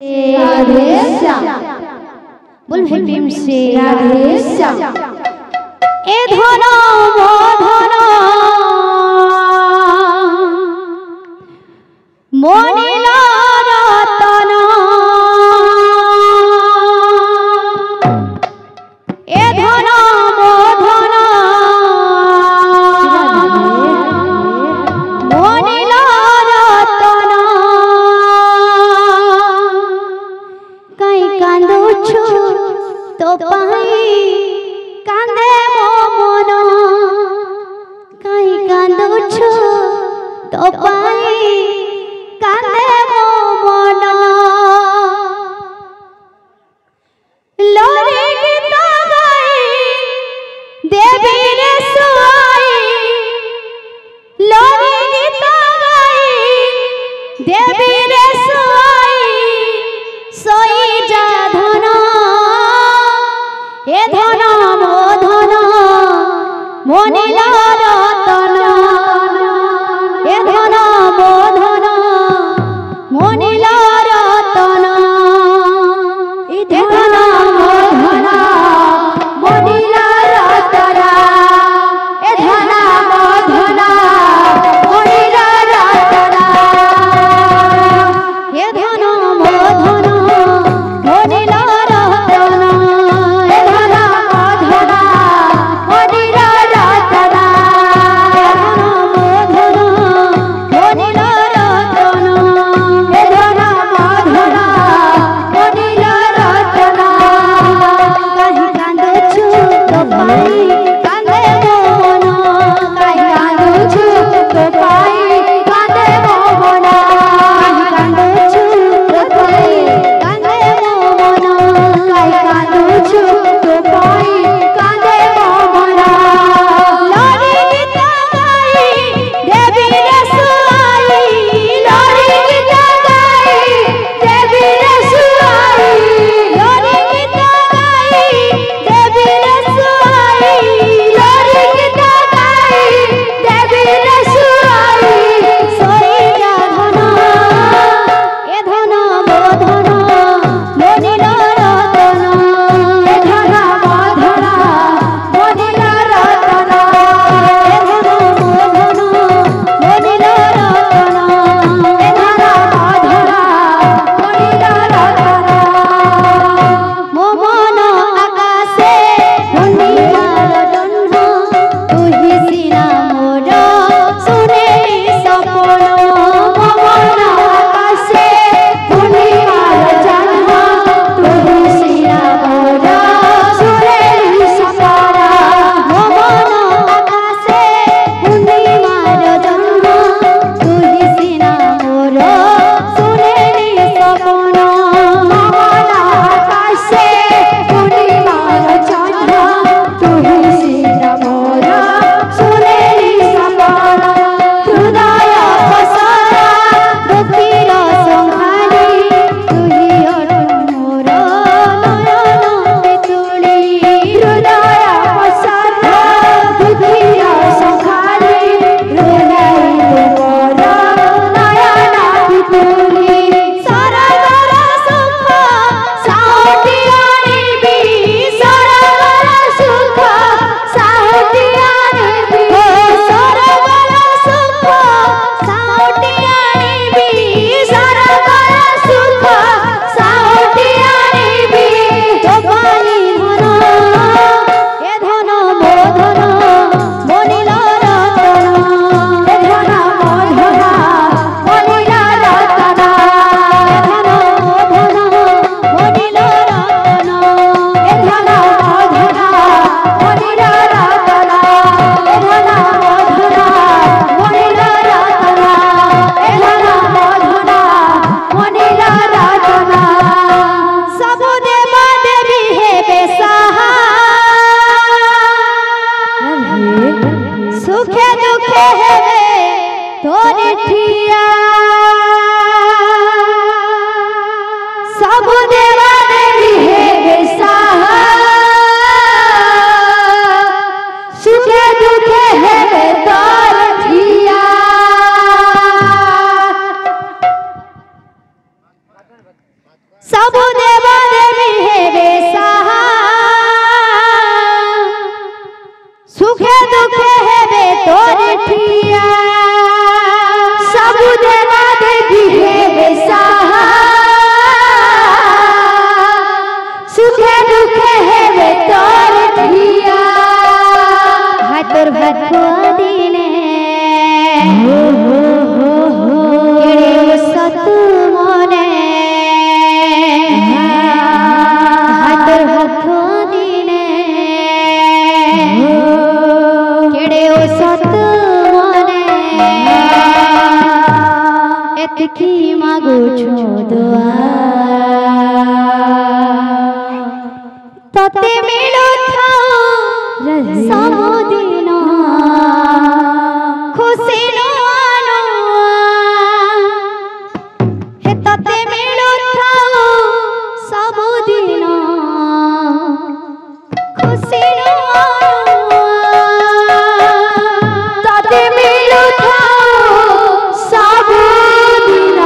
राधे श्याम बोल प्रेम से राधे श्याम। ए धन मोनिला रतन ए धन मोनिला रतन कई कांदुछु तो पाई कांदे मो मन कई कांदुछु तो पाई कांदे मो मन लोरी गीत गाई देवी रे सुआई लोरी गीत गाई देवी रे सुआई सोई जा धन ए धन मो धन मोनिला रतन ए धन मो धन मोनिला रतन ए धन मो धन मोनिला रतन ए धन मो धन मोनिला रतन ए धन मो धन मोनिला रतन ए धन मो धन मोनिला रतन ए धन मो धन मोनिला रतन ए धन मो धन मोनिला रतन कहीं कांदुछु तो पाई कांदे मो मन कहीं कांदुछु तो पाई कांदे मो मन कहीं कांदुछु तो पाई कांदे मो मन कहीं कांदुछु तो पाई कांदे मो मन लोरी गीत गाई देवी रे सुआई लोरी गीत गाई देवी रे सुआई लोरी गीत गाई देवी रे सुआई लोरी गीत गाई देवी रे सुआई सोई जा धन ए धन मो धन मोनिला रतन ए धन मो धन मोनिला रतन ए धन मो धन मोनिला रतन ए धन मो धन मोनिला रतन मो मन आकाशे पूर्णिमार जन्म तुही सिना मोर सुनेली सपन मो मन आकाशे पूर्णिमार जन्म तुही सिना मोर सुनेली सपन मो मन आकाशे पूर्णिमार जन्म तुही सिना मोर सुनेली सपन मो मन आकाशे पूर्णिमार जन्म तुही सिना मोर सुनेली सपन हृदय पसरा दुखीर संहारी तुही अटु मोर नयन पितुली हृदय पसरा दुखीर संहारी हृदय मोर नयन पितुली सरगर सुख साउटी आनिबी सरगर सुख साउटी आनिबी सरगर सुख साउटी आनिबी सरगर सुख साउटी आनिबी तो पाई धन ए धन मो धन मोनिला रतन ए धन मो धन मोनिला रतन ए धन मो धन मोनिला रतन ए धन मो धन मोनिला रतन ए धन मो धन मोनिला रतन ए धन मो धन मोनिला रतन सब देवा देवी हेबे सहाय सुखे दुखे हेबे तोरे ठिया सब देवा देवी हेबे सहाय सुखे दुखे हेबे तोरे ठिया सब देवा देवी हेबे सहा सुखे दुखे हेबे तोर ठिया सब देवा देवी हेबे सहा सुखे दुखे हेबे तोर ठिया हाय तोर भगवा दिने केड़े सत मने हाय तोर भगवा दिने केड़े सत मने एतकी मागो छो दुआ तते मिलो थाओ सबुदिन खुशी नो आनो हे तते मिलो थाओ सबुदिन खुशी नो आनो तते मिलो थाओ सबुदिन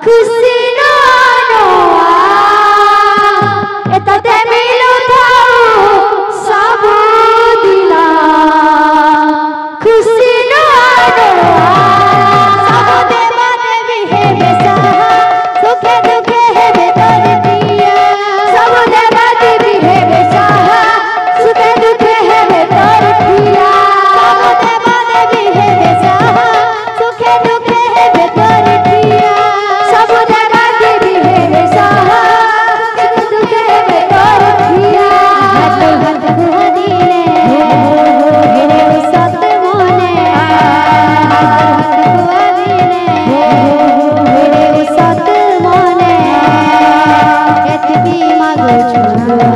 खुशी नो आनो ए तते मिलो थाओ सबुदिन खुशी नो आनो सब देवा देवी हेबे सहा सुखे दुखे हेबे तोर ठिया सब देवा देवी हेबे सहा सुखे दुखे हेबे तोर ठिया सब देवा देवी हेबे सहा सुखे दुखे हेबे तोर ठिया सब देवा देवी हेबे सहा सुखे दुखे हेबे तोर ठिया हाथ हाथ दिने हेरे सत मने हाथ दिने हेरे सत मने एतकी मागो छो